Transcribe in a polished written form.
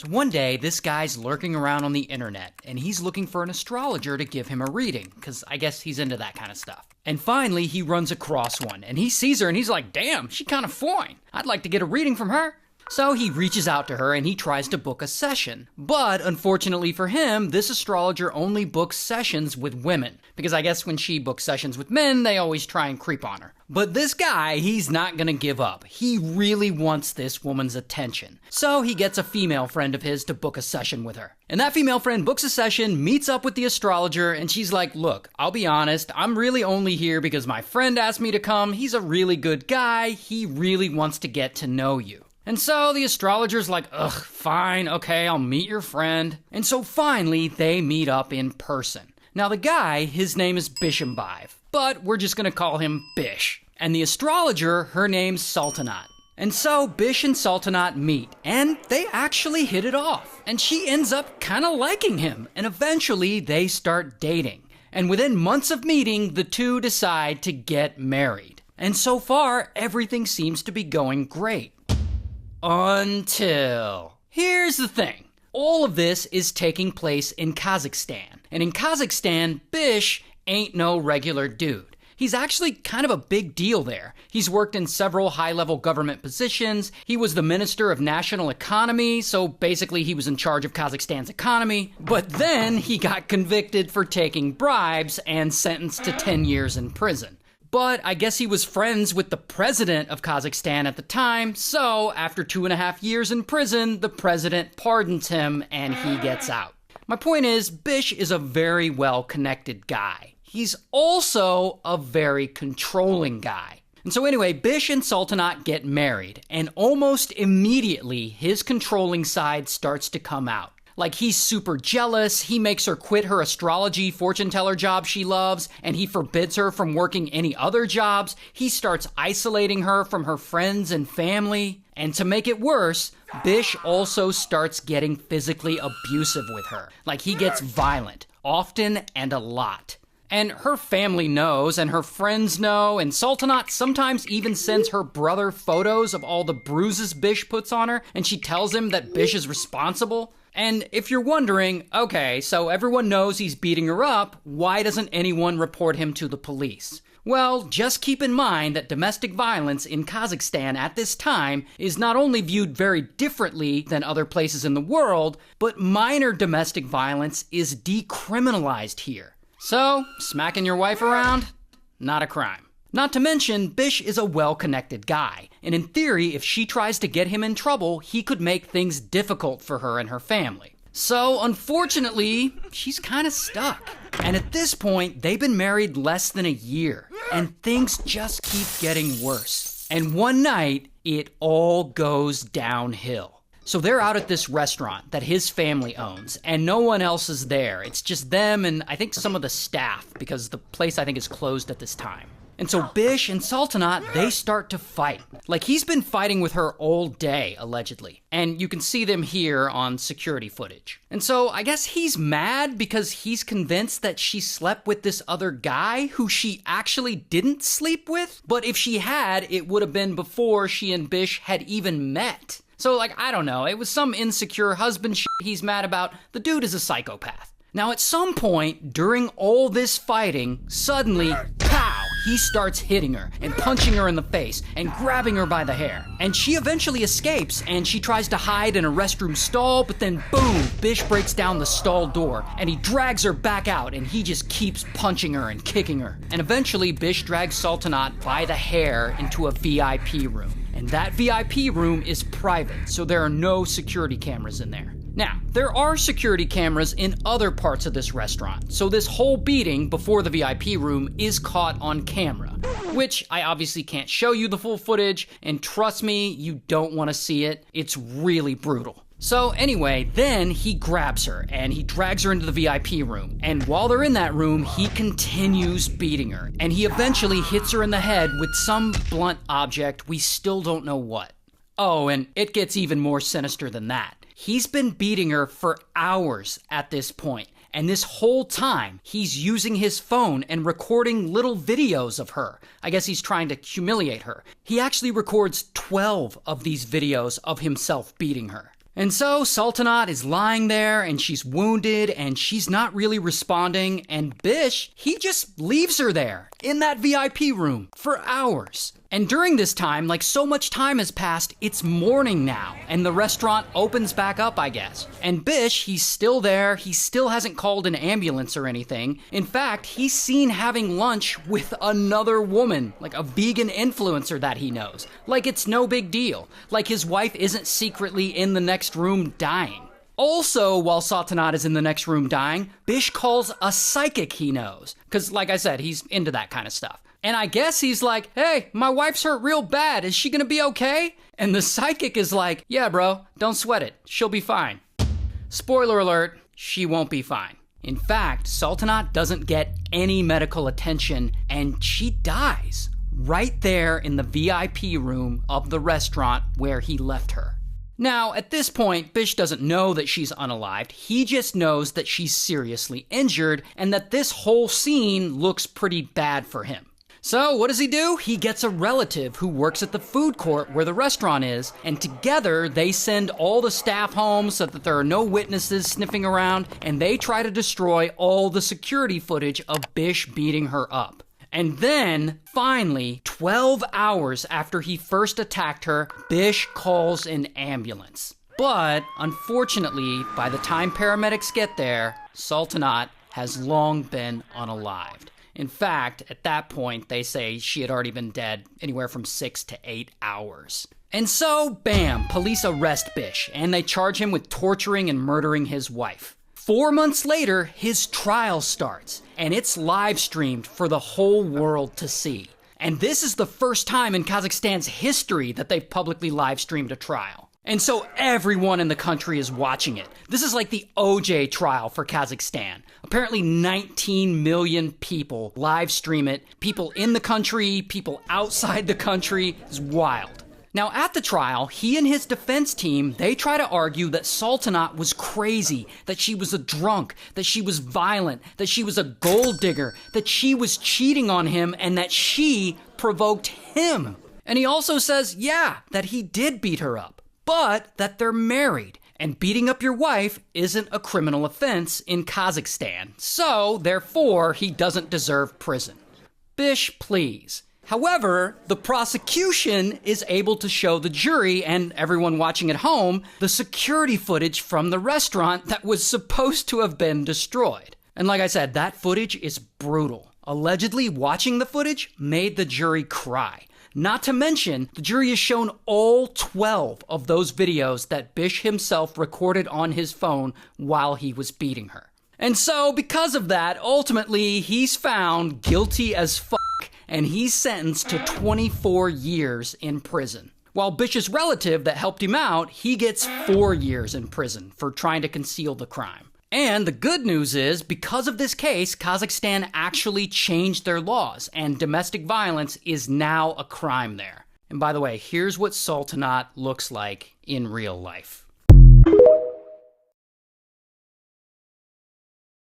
So one day, this guy's lurking around on the internet, and he's looking for an astrologer to give him a reading, because I guess he's into that kind of stuff. And finally, he runs across one, and he sees her, and he's like, damn, she kind of fine. I'd like to get a reading from her. So he reaches out to her and he tries to book a session. But unfortunately for him, this astrologer only books sessions with women. Because I guess when she books sessions with men, they always try and creep on her. But this guy, he's not gonna give up. He really wants this woman's attention. So he gets a female friend of his to book a session with her. And that female friend books a session, meets up with the astrologer, and she's like, look, I'll be honest, I'm really only here because my friend asked me to come. He's a really good guy. He really wants to get to know you. And so the astrologer's like, ugh, fine, okay, I'll meet your friend. And so finally, they meet up in person. Now the guy, his name is Bishimbive, but we're just gonna call him Bish. And the astrologer, her name's Sultanat. And so Bish and Sultanat meet, and they actually hit it off. And she ends up kinda liking him, and eventually they start dating. And within months of meeting, the two decide to get married. And so far, everything seems to be going great. Until... Here's the thing. All of this is taking place in Kazakhstan. And in Kazakhstan, Bish ain't no regular dude. He's actually kind of a big deal there. He's worked in several high-level government positions. He was the Minister of National Economy, so basically he was in charge of Kazakhstan's economy. But then he got convicted for taking bribes and sentenced to 10 years in prison. But I guess he was friends with the president of Kazakhstan at the time, so after 2.5 years in prison, the president pardons him and he gets out. My point is, Bish is a very well-connected guy. He's also a very controlling guy. And so anyway, Bish and Sultanat get married, and almost immediately his controlling side starts to come out. Like, he's super jealous, he makes her quit her astrology fortune teller job she loves, and he forbids her from working any other jobs. He starts isolating her from her friends and family. And to make it worse, Bish also starts getting physically abusive with her. Like, he gets violent, often and a lot. And her family knows, and her friends know, and Sultanat sometimes even sends her brother photos of all the bruises Bish puts on her, and she tells him that Bish is responsible. And if you're wondering, okay, so everyone knows he's beating her up, why doesn't anyone report him to the police? Well, just keep in mind that domestic violence in Kazakhstan at this time is not only viewed very differently than other places in the world, but minor domestic violence is decriminalized here. So, smacking your wife around? Not a crime. Not to mention, Bish is a well-connected guy, and in theory, if she tries to get him in trouble, he could make things difficult for her and her family. So, unfortunately, she's kind of stuck. And at this point, they've been married less than a year, and things just keep getting worse. And one night, it all goes downhill. So they're out at this restaurant that his family owns, and no one else is there. It's just them and I think some of the staff, because the place I think is closed at this time. And so Bish and Sultanat, they start to fight. Like, he's been fighting with her all day, allegedly. And you can see them here on security footage. And so I guess he's mad because he's convinced that she slept with this other guy who she actually didn't sleep with. But if she had, it would have been before she and Bish had even met. So, like, I don't know, it was some insecure husband shit he's mad about. The dude is a psychopath. Now, at some point, during all this fighting, suddenly, pow, he starts hitting her and punching her in the face and grabbing her by the hair. And she eventually escapes and she tries to hide in a restroom stall, but then boom, Bish breaks down the stall door and he drags her back out and he just keeps punching her and kicking her. And eventually, Bish drags Sultanat by the hair into a VIP room. And that VIP room is private, so there are no security cameras in there. Now, there are security cameras in other parts of this restaurant, so this whole beating before the VIP room is caught on camera, which I obviously can't show you the full footage, and trust me, you don't want to see it. It's really brutal. So anyway, then he grabs her and he drags her into the VIP room, and while they're in that room, he continues beating her, and he eventually hits her in the head with some blunt object, we still don't know what. Oh, and it gets even more sinister than that. He's been beating her for hours at this point, and this whole time, he's using his phone and recording little videos of her. I guess he's trying to humiliate her. He actually records 12 of these videos of himself beating her. And so Sultanat is lying there and she's wounded and she's not really responding, and Bish, he just leaves her there in that VIP room for hours. And during this time, like so much time has passed, it's morning now and the restaurant opens back up, I guess. And Bish, he's still there. He still hasn't called an ambulance or anything. In fact, he's seen having lunch with another woman, like a vegan influencer that he knows. Like it's no big deal. Like his wife isn't secretly in the next room dying. Also, while Sultanat is in the next room dying, Bish calls a psychic he knows. Because like I said, he's into that kind of stuff. And I guess he's like, hey, my wife's hurt real bad. Is she gonna be okay? And the psychic is like, yeah, bro, don't sweat it. She'll be fine. Spoiler alert, she won't be fine. In fact, Sultanat doesn't get any medical attention and she dies right there in the VIP room of the restaurant where he left her. Now, at this point, Bish doesn't know that she's unalived. He just knows that she's seriously injured and that this whole scene looks pretty bad for him. So what does he do? He gets a relative who works at the food court where the restaurant is, and together they send all the staff home so that there are no witnesses sniffing around, and they try to destroy all the security footage of Bish beating her up. And then, finally, 12 hours after he first attacked her, Bish calls an ambulance. But, unfortunately, by the time paramedics get there, Sultanat has long been unalived. In fact, at that point, they say she had already been dead anywhere from 6 to 8 hours. And so, bam, police arrest Bish, and they charge him with torturing and murdering his wife. 4 months later, his trial starts, and it's live streamed for the whole world to see. And this is the first time in Kazakhstan's history that they've publicly live streamed a trial. And so everyone in the country is watching it. This is like the OJ trial for Kazakhstan. Apparently 19 million people live stream it. People in the country, people outside the country. It's wild. Now at the trial, he and his defense team, they try to argue that Sultanat was crazy, that she was a drunk, that she was violent, that she was a gold digger, that she was cheating on him, and that she provoked him. And he also says, yeah, that he did beat her up, but that they're married, and beating up your wife isn't a criminal offense in Kazakhstan, so therefore he doesn't deserve prison. Bish please. However, the prosecution is able to show the jury and everyone watching at home the security footage from the restaurant that was supposed to have been destroyed. And like I said, that footage is brutal. Allegedly, watching the footage made the jury cry. Not to mention, the jury is shown all 12 of those videos that Bish himself recorded on his phone while he was beating her. And so, because of that, ultimately, he's found guilty as fuck, and he's sentenced to 24 years in prison. While Bish's relative that helped him out, he gets 4 years in prison for trying to conceal the crime. And the good news is, because of this case, Kazakhstan actually changed their laws, and domestic violence is now a crime there. And by the way, here's what Sultanat looks like in real life.